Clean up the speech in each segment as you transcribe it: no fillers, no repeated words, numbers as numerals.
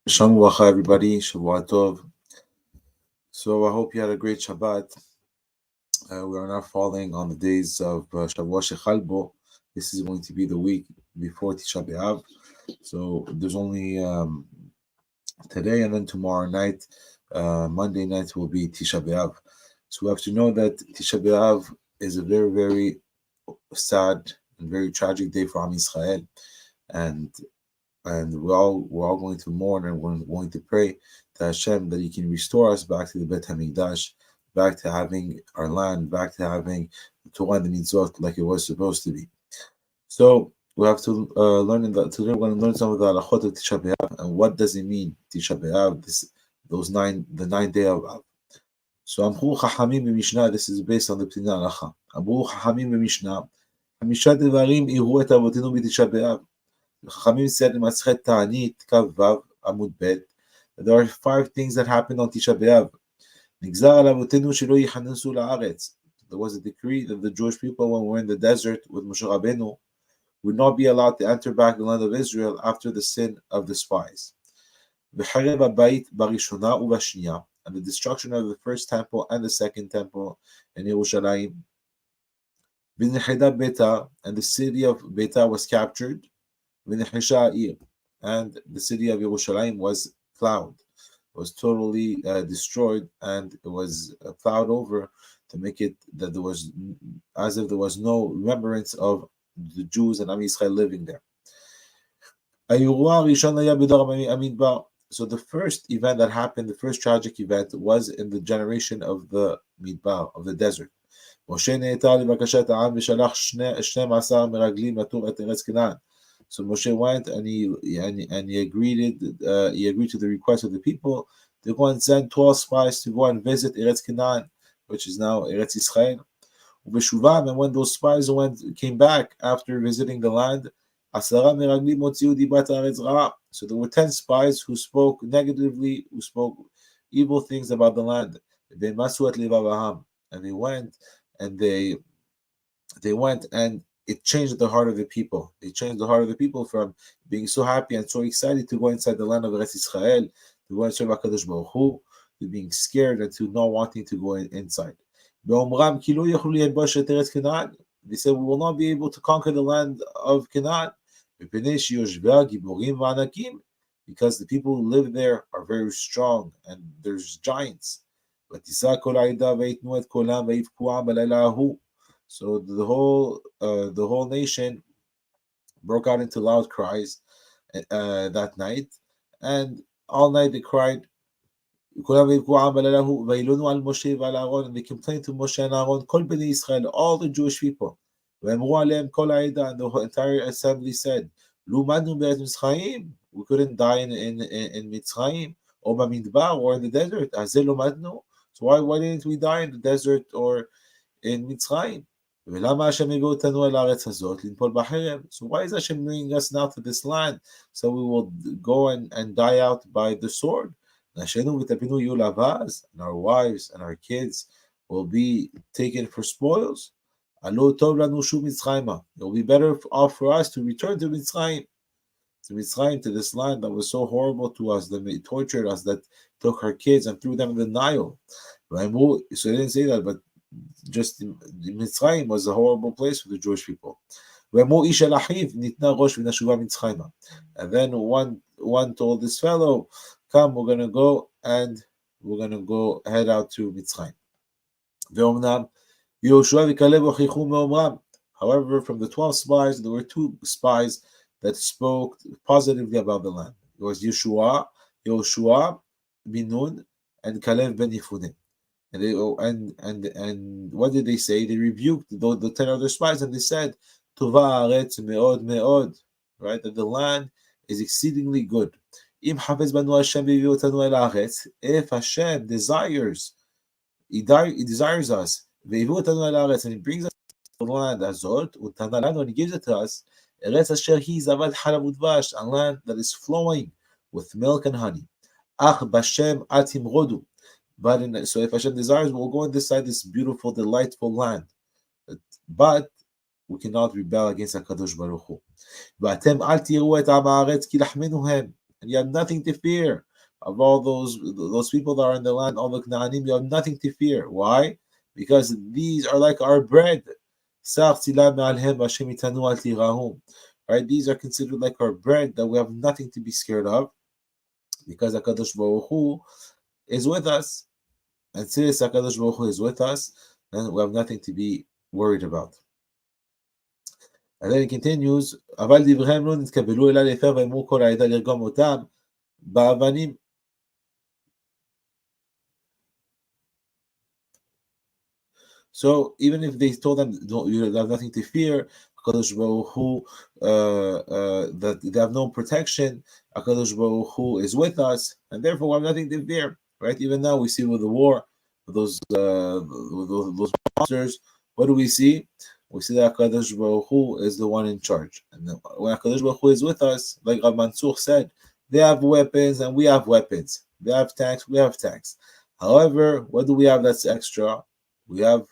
Shalom Uvracha, everybody. Shavua Tov. So I hope you had a great Shabbat. We are now falling on the days of Shavua Shechalbo. This is going to be the week before Tisha B'Av. So there's only today and then tomorrow night. Monday night will be Tisha B'Av. So we have to know that Tisha B'Av is a very, very sad and very tragic day for Am Yisrael. And we're all going to mourn, and we're going to pray to Hashem that He can restore us back to the Bet Hamikdash, back to having our land, back to having the Torah and the Mitzvot like it was supposed to be. So we have to learn today. We're going to learn some of the halachot of Tisha B'Av and what does it mean Tisha B'Av. The 9 day of Av. So Amru Chachamim b'Mishnah. This is based on the Penenei Halacha. Amru Chachamim b'Mishnah. Hamisha devarim iru et avotenu b'Tisha B'Av. Chachamim said in Masechet Ta'anit Kav Vav Amud Bet that there are 5 things that happened on Tisha B'Av. Nigzar al avotenu shelo yichanesu la'aretz. There was a decree that the Jewish people, when we were in the desert with Moshe Rabbeinu, would not be allowed to enter back the land of Israel after the sin of the spies. V'charev habayit barishona u'bashniya, and the destruction of the first temple and the second temple in Yerushalayim. V'necheda Beta, and the city of Beta was captured. And the city of Yerushalayim was plowed, was totally destroyed, and it was plowed over to make it that there was as if there was no remembrance of the Jews and Am Yisrael living there. So the first event that happened, the first tragic event, was in the generation of the Midbar, of the desert. So Moshe went and he agreed to the request of the people to go and send 12 spies to go and visit Eretz Canaan, which is now Eretz Yisrael. And when those spies came back after visiting the land, so there were 10 spies who spoke negatively, who spoke evil things about the land. And they went and it changed the heart of the people. It changed the heart of the people from being so happy and so excited to go inside the land of Eretz Yisrael, to go and serve HaKadosh Baruch Hu, to being scared and to not wanting to go inside. They said, we will not be able to conquer the land of Canaan because the people who live there are very strong and there's giants. So the whole nation broke out into loud cries that night, and all night they cried. And they complained to Moshe and Aaron, Kol Bnei Israel, all the Jewish people. And the entire assembly said, we couldn't die in Mitzrayim, or Bamidbar, or in the desert. So why didn't we die in the desert or in Mitzrayim? So why is Hashem bringing us now to this land? So we will go and die out by the sword. And our wives and our kids will be taken for spoils. It will be better off for us to return to Mitzrayim, to this land that was so horrible to us, that they tortured us, that took our kids and threw them in the Nile. So they didn't say that, but just Mitzrayim was a horrible place for the Jewish people. And then one told this fellow, come, we're going to go head out to Mitzrayim. However, from the 12 spies, there were 2 spies that spoke positively about the land. It was Yehoshua bin Nun and Kalev ben Yefuneh. And what did they say? They rebuked the 10 other spies, and they said, Tova haaretz me'od me'od, right? That the land is exceedingly good. If Hashem desires, He desires us, and He brings us to the land azot, and He gives it to us, a land that is flowing with milk and honey. So if Hashem desires, we'll go and decide this beautiful, delightful land. But we cannot rebel against HaKadosh Baruch Hu. and you have nothing to fear. Of all those people that are in the land, all the Knaanim, you have nothing to fear. Why? Because these are like our bread. Right? These are considered like our bread that we have nothing to be scared of, because HaKadosh Baruch Hu is with us. And since HaKadosh Baruch Hu is with us, then we have nothing to be worried about. And then it continues, אבל דבריהם לא נתקבלו אלא להפר ואמרו כל העדה לרגום אותם באבנים. So even if they told them you have nothing to fear, HaKadosh Baruch Hu, that they have no protection, HaKadosh Baruch Hu is with us, and therefore we have nothing to fear. Right? Even now we see with the war, with those monsters, what do we see? We see that HaKadosh Baruch Hu is the one in charge. And when HaKadosh Baruch Hu is with us, like Rav Mansour said, they have weapons and we have weapons. They have tanks, we have tanks. However, what do we have that's extra? We have,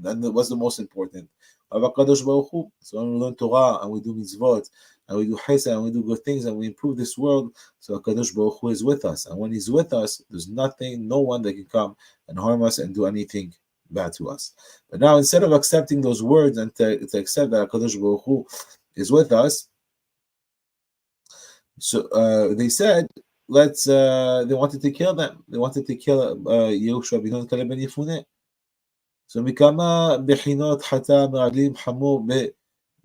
and what's the most important? We have HaKadosh Baruch Hu. So when we learn Torah and we do mitzvot and we do chesed and we do good things and we improve this world, so HaKadosh Baruch Hu is with us. And when He's with us, there's nothing, no one that can come and harm us and do anything bad to us. But now, instead of accepting those words and to accept that HaKadosh Baruch Hu is with us, so they said, they wanted to kill them. They wanted to kill Yehoshua ben Nun Kaleb ben Yefuneh. So מכמה בחינות חטא מרגלים חמור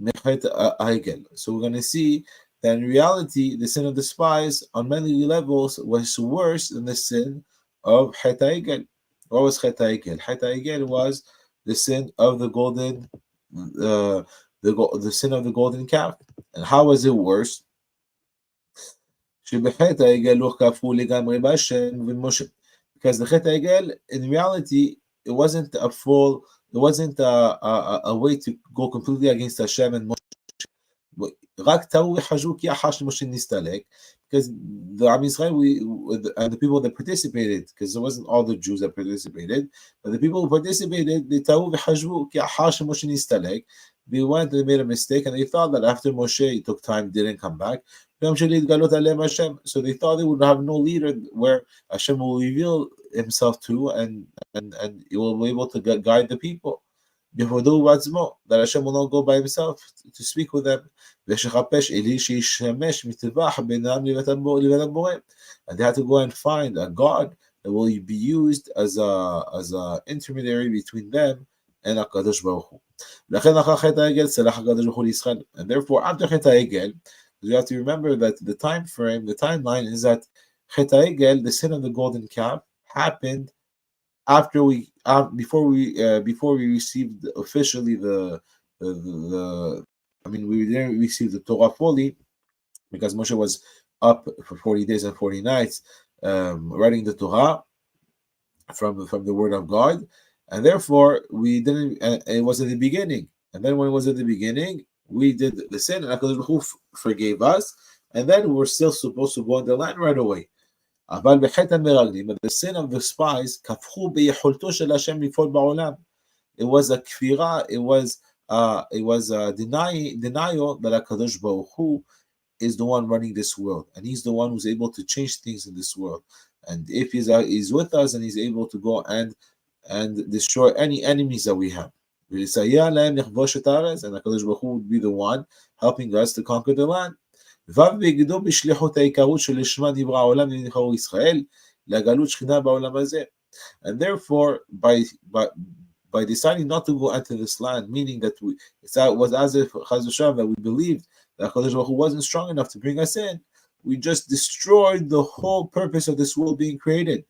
במחטא העגל. So we're going to see that in reality, the sin of the spies on many levels was worse than the sin of חטא העגל. What was חטא העגל? חטא העגל was the sin of the golden, the sin of the golden calf. And how was it worse? שבחטא העגל לא כפו לגמרי בהשם ומשה. Because the חטא העגל, in reality, it wasn't a way to go completely against Hashem and Moshe. רק טעו וחשבו כי החש למשה נסתלק, because the Am Yisrael, and the people that participated, because it wasn't all the Jews that participated, but the people who participated, they טעו וחשבו כי החש למשה נסתלק. They went and they made a mistake, and they thought that after Moshe took time, didn't come back, so they thought they would have no leader where Hashem will reveal Himself to, and He will be able to guide the people. That Hashem will not go by Himself to speak with them. And they had to go and find a God that will be used as a intermediary between them and HaKadosh Baruch Hu. And therefore, after Chet HaEgel, you have to remember that the timeline is that Chet HaEgel, the sin of the golden calf, happened after before we received officially we didn't receive the Torah fully, because Moshe was up for 40 days and 40 nights writing the Torah from the Word of God, and therefore we didn't. It was at the beginning, and then when it was at the beginning, we did the sin, and HaKadosh Baruch Hu forgave us, and then we're still supposed to go in the land right away. But the sin of the spies, it was a kfira, it was a denial that HaKadosh Baruch Hu is the one running this world, and He's the one who's able to change things in this world. And if He's with us, and He's able to go and destroy any enemies that we have. And HaKadosh Baruch Hu would be the one helping us to conquer the land. And therefore, by deciding not to go into this land, meaning that it was as if that we believed that HaKadosh Baruch Hu wasn't strong enough to bring us in, we just destroyed the whole purpose of this world being created.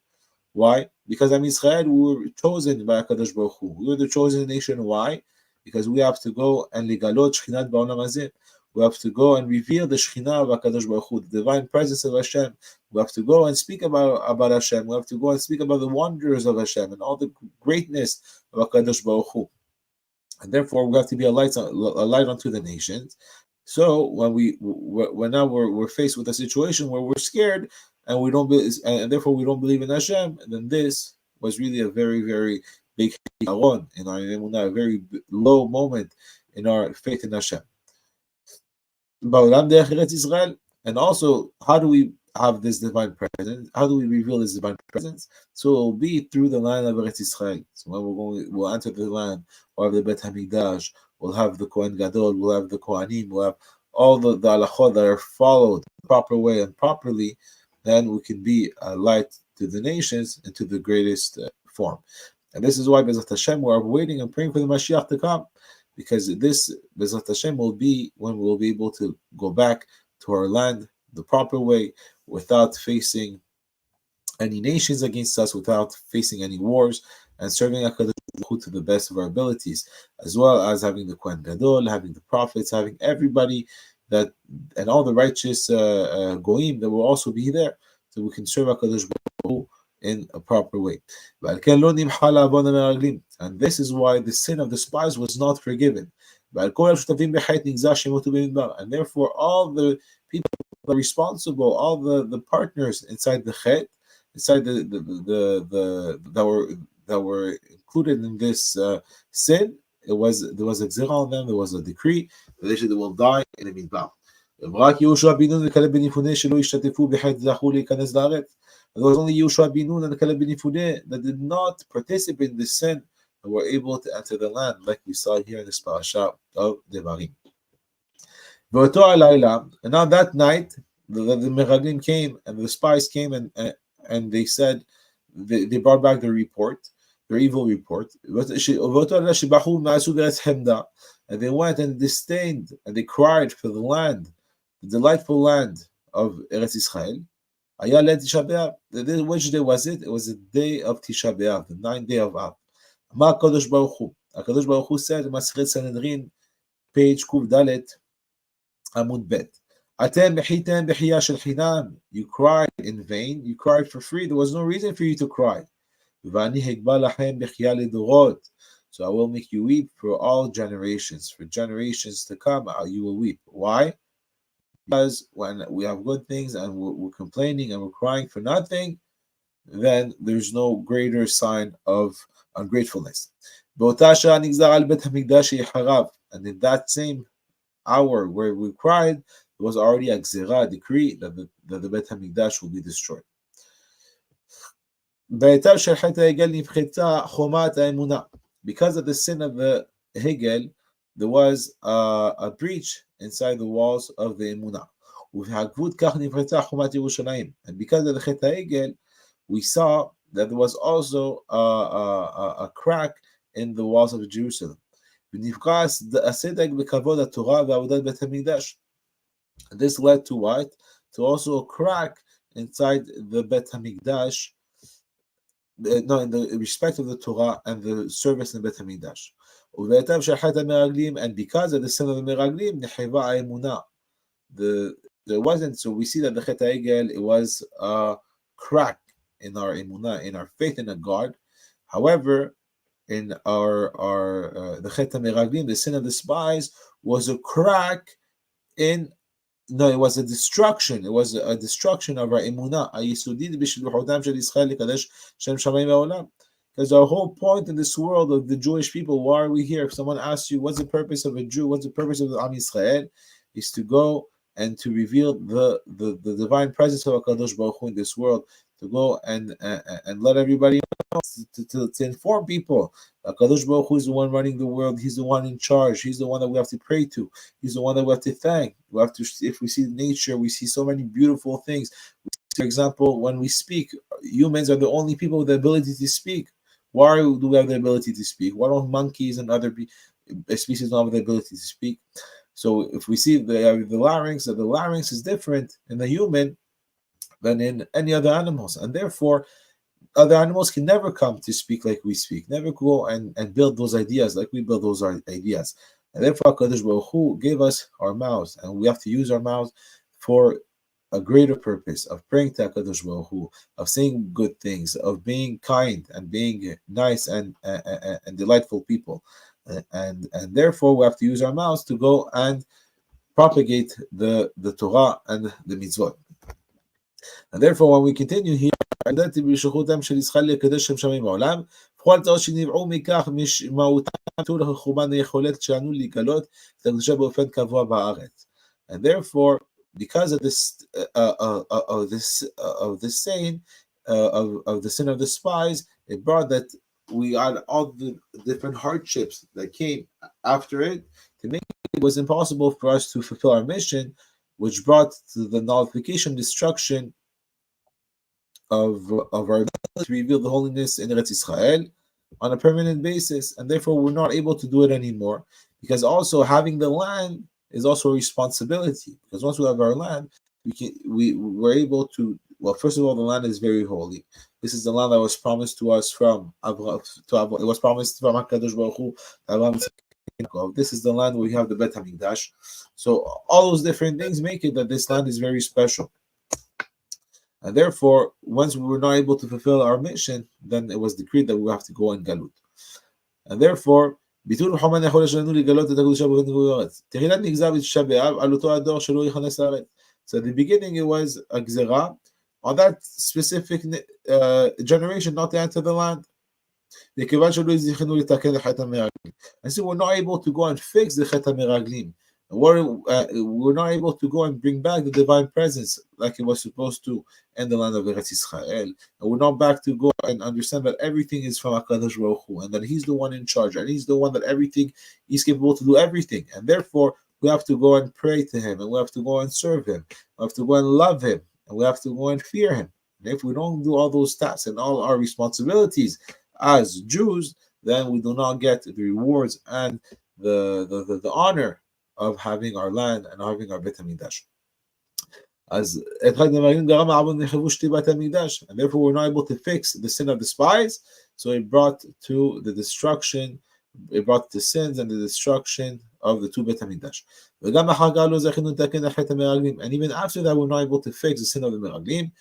Why? Because Am Yisrael, we were chosen by HaKadosh Baruch Hu. We were the chosen nation. Why? Because we have to go and ligalot shchinat ba'olam hazeh. We have to go and reveal the Shekhinah of HaKadosh Baruch Hu, the divine presence of Hashem. We have to go and speak about Hashem. We have to go and speak about the wonders of Hashem and all the greatness of HaKadosh Baruch Hu. And therefore, we have to be a light unto the nations. So when now we're faced with a situation where we're scared and and therefore we don't believe in Hashem, then this was really a very, very big haron in our emunah, a very low moment in our faith in Hashem. And also, how do we have this divine presence? How do we reveal this divine presence? So it will be through the land of Eretz Israel. So when we'll enter the land, we'll have the Bet Hamikdash, we'll have the Kohen Gadol, we'll have the Kohanim, we'll have all the halachot that are followed the proper way and properly, then we can be a light to the nations and to the greatest form. And this is why Bezat Hashem, we are waiting and praying for the Mashiach to come, because this Bezat Hashem will be when we'll be able to go back to our land the proper way, without facing any nations against us, without facing any wars, and serving HaKadosh Baruch Hu to the best of our abilities, as well as having the Kohen Gadol, having the prophets, having everybody that, and all the righteous goyim that will also be there, so we can serve HaKadosh Baruch Hu in a proper way. And this is why the sin of the spies was not forgiven. And therefore all the people that are responsible, all the partners inside the chet, inside the that were included in this sin, there was a gzera on them, there was a decree that they will die in the midbar. There was only Yehoshua bin Nun and Caleb bin Yefuneh that did not participate in the sin and were able to enter the land, like we saw here in this parasha of Devarim. And now that night, the Meraglim came and the spies came and they said, they brought back their report, their evil report. And they went and disdained and they cried for the land, the delightful land of Eretz Israel. Which day was it? It was the day of Tisha B'Av, the 9th day of Av. HaKadosh Baruch Hu said in Masechet Sanhedrin, page Kuv Dalet, Amud Bet. You cried in vain, you cried for free, there was no reason for you to cry. So I will make you weep for all generations, for generations to come, you will weep. Why? Because when we have good things and we're complaining and we're crying for nothing, then there's no greater sign of ungratefulness. And in that same hour where we cried, there was already a gzera, a decree that the Bet HaMikdash will be destroyed. Because of the sin of the Hegel, there was a breach inside the walls of the Emunah. And because of the Chet HaEgel, we saw that there was also a crack in the walls of Jerusalem. And this led to what? To also a crack inside the Bet HaMikdash, in the respect of the Torah and the service in Bet HaMikdash. And because of the sin of the Meraglim, there wasn't, so we see that the Chet HaEgel, it was a crack in our emunah, in our faith in a God. However, in our the Chet HaMeraglim, the sin of the spies, was a crack in, no, it was a destruction. It was a destruction of our emunah. Because our whole point in this world of the Jewish people, why are we here? If someone asks you, what's the purpose of a Jew? What's the purpose of the Am Yisrael? Is to go and to reveal the divine presence of HaKadosh Baruch Hu in this world, to go and let everybody know, to inform people. HaKadosh Baruch Hu is the one running the world. He's the one in charge. He's the one that we have to pray to. He's the one that we have to thank. We have to, if we see nature, we see so many beautiful things. For example, when we speak, humans are the only people with the ability to speak. Why do we have the ability to speak? Why don't monkeys and other species not have the ability to speak? So if we see the larynx, that the larynx is different in the human than in any other animals, and therefore other animals can never come to speak like we speak, never go and build those ideas like we build those ideas. And therefore HaKadosh Baruch Hu gave us our mouths, and we have to use our mouths for a greater purpose of praying to HaKadosh Baruch Hu, of saying good things, of being kind and being nice and delightful people. And therefore we have to use our mouths to go and propagate the Torah and the mitzvot. And therefore when we continue here, and therefore because of this of this saying of the sin of the spies, it brought that we had all the different hardships that came after it to make it was impossible for us to fulfill our mission, which brought to the nullification, destruction of our ability to reveal the holiness in Eretz Israel on a permanent basis, and therefore we're not able to do it anymore. Because also having the land is also a responsibility. Because once we have our land, we're able to. Well, first of all, the land is very holy. This is the land that was promised to us from Abraham. It was promised from Hakadosh Baruch Hu. This is the land where we have the Bet Hamikdash. So all those different things make it that this land is very special. And therefore, once we were not able to fulfill our mission, then it was decreed that we have to go in Galut. And therefore, ביטול חומה יכול שלנו לגלות את הקדושה בגבול הארץ. תחילת נגזר בתשעה באב על אותו הדור שלא ייכנס לארץ. So at the beginning it was a gzera on that specific generation not to enter the land. וכיוון שלא הזיכנו לתקן את חטא המרגלים. And so we're not able to go and fix the חטא המרגלים. We're not able to go and bring back the divine presence like it was supposed to in the land of Eretz Israel. And we're not back to go and understand that everything is from HaKadosh Baruch Hu, and that He's the one in charge, and He's the one that everything, He's capable to do everything. And therefore, we have to go and pray to Him, and we have to go and serve Him, we have to go and love Him, and we have to go and fear Him. And if we don't do all those tasks and all our responsibilities as Jews, then we do not get the rewards and the honor of having our land and having our Bet HaMikdash. And therefore we're not able to fix the sin of the spies, so it brought to the destruction, it brought the sins and the destruction of the two Bet HaMikdash. And even after that we're not able to fix the sin of the Meraglim.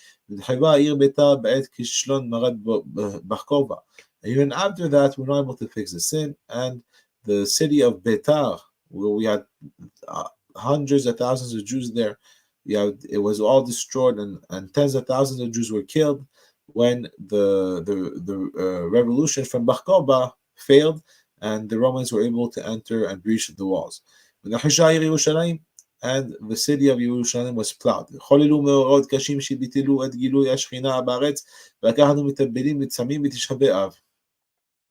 And even after that we're not able to fix the sin, and the city of Betar, where we had hundreds of thousands of Jews there, it was all destroyed, and tens of thousands of Jews were killed when the revolution from Bar Kokhba failed, and the Romans were able to enter and breach the walls. And the city of Yerushalayim was plowed.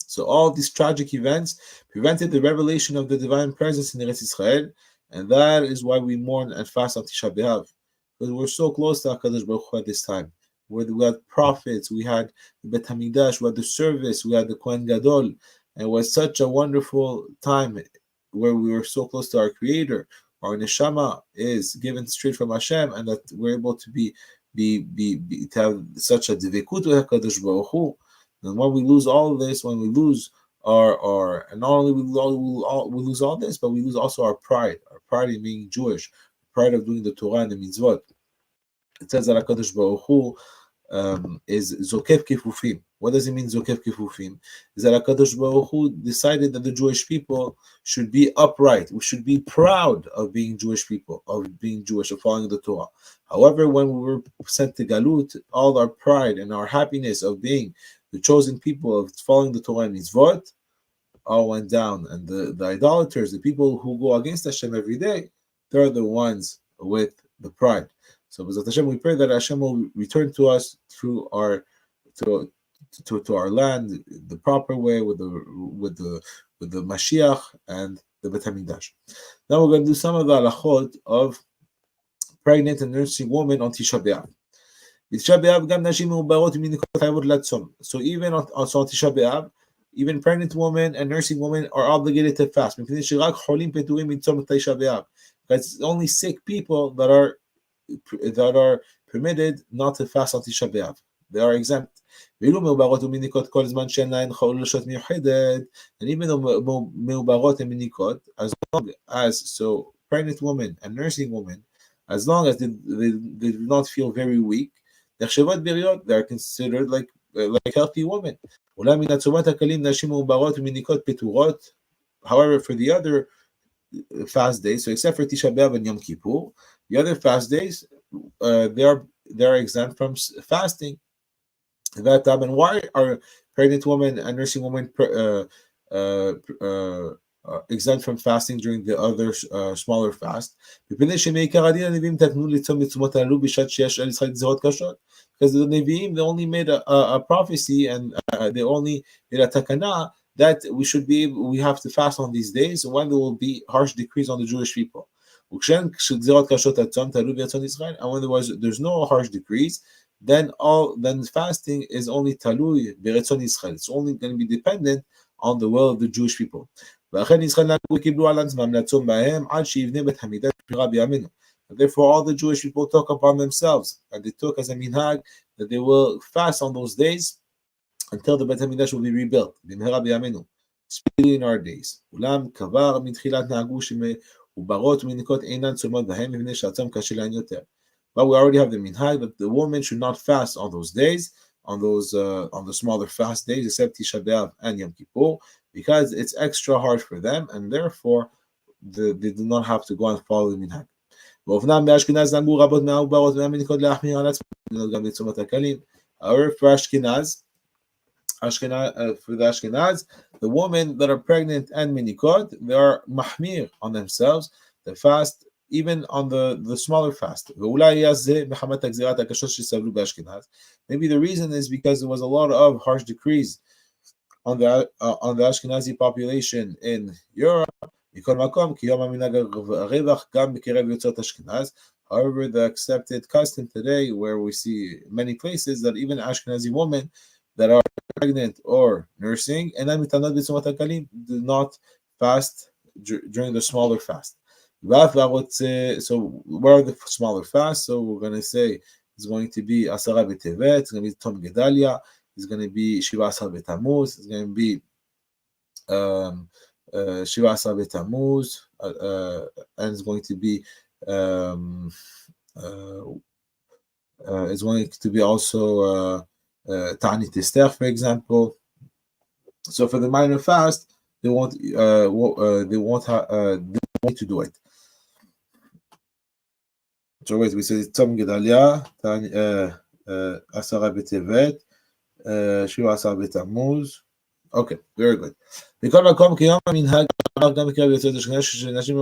So all these tragic events prevented the revelation of the divine presence in Eretz Israel, and that is why we mourn and fast on Tisha B'Av, because we're so close to HaKadosh Baruch Hu at this time. Where we had prophets, we had the Bet HaMikdash, we had the service, we had the Kohen Gadol, and it was such a wonderful time where we were so close to our Creator. Our neshama is given straight from Hashem, and that we're able to to have such a divekut with HaKadosh Baruch Hu. And when we lose all of this, when we lose our and not only we lose all this, but we lose also our pride in being Jewish, pride of doing the Torah and the mitzvot. It says that HaKadosh Baruch Hu is Zokef Kifufim. What does it mean, Zokef Kifufim? Is that HaKadosh Baruch Hu decided that the Jewish people should be upright. We should be proud of being Jewish people, of being Jewish, of following the Torah. However, when we were sent to Galut, all our pride and our happiness of being the chosen people, of following the Torah and mitzvot, all went down. And the idolaters, the people who go against Hashem every day, they're the ones with the pride. So, B'ezrat Hashem, we pray that Hashem will return to us through our to our land the proper way, with the Mashiach and the Bet HaMikdash. Now we're going to do some of the halachot of pregnant and nursing women on Tisha B'Av. So even on Tisha B'Av, even pregnant women and nursing women are obligated to fast. Because it's only sick people that are permitted not to fast on Tisha B'Av. They are exempt. And even though meubarot and minikot, as long as, so pregnant women and nursing women, as long as they do not feel very weak, they are considered like healthy women. However, for the other fast days, so except for Tisha B'Av and Yom Kippur, the other fast days, they are exempt from fasting. That time, and why are pregnant women and nursing women exempt from fasting during the other smaller fast. Because the Nevi'im, they only made a prophecy, and they only made a takana that we have to fast on these days when there will be harsh decrees on the Jewish people. And when there's no harsh decrees, then fasting is only talui beretzon Israel. It's only going to be dependent on the will of the Jewish people. Therefore, all the Jewish people took upon themselves, and they took as a minhag that they will fast on those days until the Beit HaMikdash will be rebuilt. Speedily in our days. But we already have the minhag that the woman should not fast on those days, on the smaller fast days, except Tisha B'Av and Yom Kippur, because it's extra hard for them, and therefore they do not have to go and follow the minhag. However, for the Ashkenaz, the women that are pregnant and minikot, they are mahmir on themselves. They fast even on the smaller fast. Maybe the reason is because there was a lot of harsh decrees on the Ashkenazi population in Europe. However, the accepted custom today, where we see many places that even Ashkenazi women that are pregnant or nursing and do not fast during the smaller fast. So where are the smaller fasts? So we're going to say it's going to be Asara B'Tevet, it's going to be Tom Gedalia, it's going to be Shiva Asar B'Tamuz, it's going to be Shiva Asar B'Tamuz, and it's going to be also Ta'anit Esther, for example. So for the minor fast, they won't need to do it. So wait, we said Tzom Gedalia, Asara B'Tevet, Shiva Asar B'Tamuz. Okay, very good. בכל מקום כיום המנהג גם בקרב יוצאי אשכנז שנשים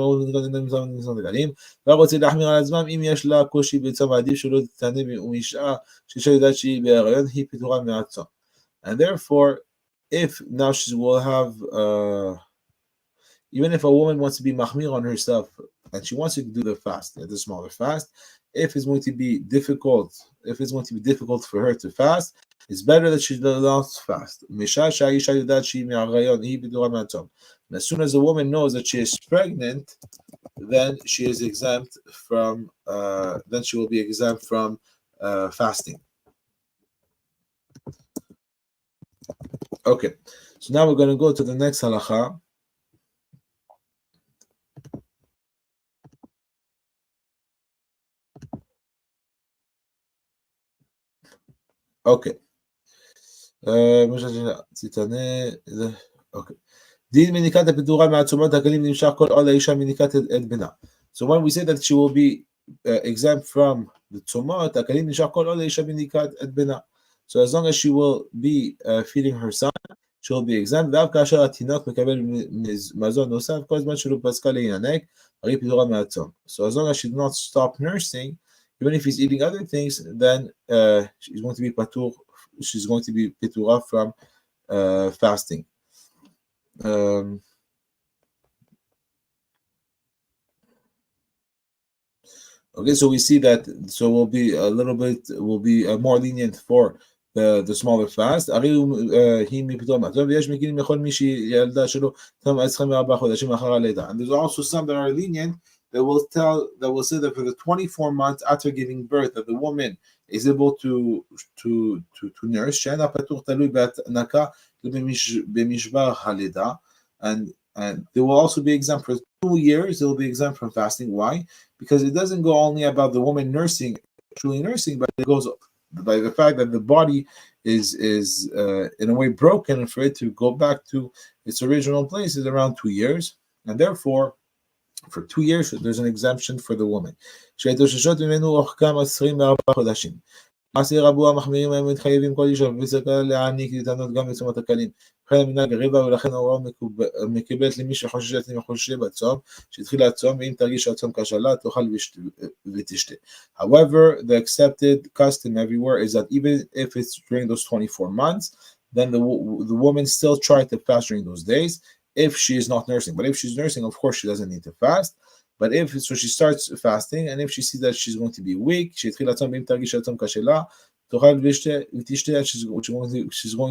ורוצים להחמיר על עצמם אם יש לה קושי בצום עדיף שלא תתענה ומשעה שאישה יודעת שהיא בהיריון היא פטורה מהצום. And therefore, if now she will have even if a woman wants to be mahmir on herself and she wants to do the fast, the smaller fast, if it's going to be difficult for her to fast, it's better that she does not fast. And as soon as a woman knows that she is pregnant, then she is exempt from. Then she will be exempt from fasting. Okay, so now we're going to go to the next halacha. Okay. Okay. So when we say that she will be exempt from the tzumot, so as long as she will be feeding her son, she will be exempt. So as long as she does not stop nursing, even if he's eating other things, then she's going to be patur. She's going to be petura from fasting. Okay, so we see that. So we'll be more lenient for the smaller fast. And there's also some that are lenient that will say that for the 24 months after giving birth, that the woman is able to nurse, and they will also be exempt for 2 years. They will be exempt from fasting. Why? Because it doesn't go only about the woman truly nursing, but it goes by the fact that the body is in a way broken, and for it to go back to its original place is around 2 years, and therefore for 2 years there's an exemption for the woman. מעשי רבו המחמירים הם מתחייבים כל אישה, וסקה להעניק להתנות גם בצומות הקלים. לכן המנהג הריבה, ולכן ההוראה מקבלת למי שחוששת מחוששי בצום, שהתחילה הצום, ואם תרגיש שהצום כשלה, תאכל ותשתה. However, the accepted custom everywhere is that even if it's during those 24 months, then the woman still try to fast during those days if she is not nursing. But if she's nursing, of course, she doesn't need to fast. But so she starts fasting, and if she sees that she's going to be weak, she's going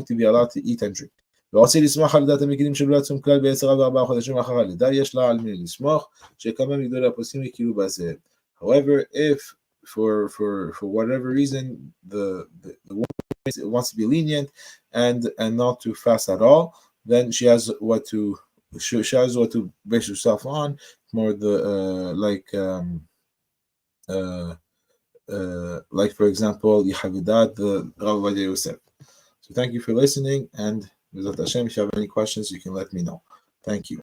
to be allowed to eat and drink. ורוצה לסמוך על דעת המקדים שבלא צום כלל ב10 ו4 חודשים אחר הלידה, יש לה על מי לסמוך, שכמה מגדולי הפוסקים יקילו בזה. However, if for whatever reason the woman wants to be lenient and not to fast at all, then she has what to base herself on, more the like for example Yehavidat the Rav Ovadia Yosef. So thank you for listening, and B'ezrat Hashem, if you have any questions you can let me know. Thank you.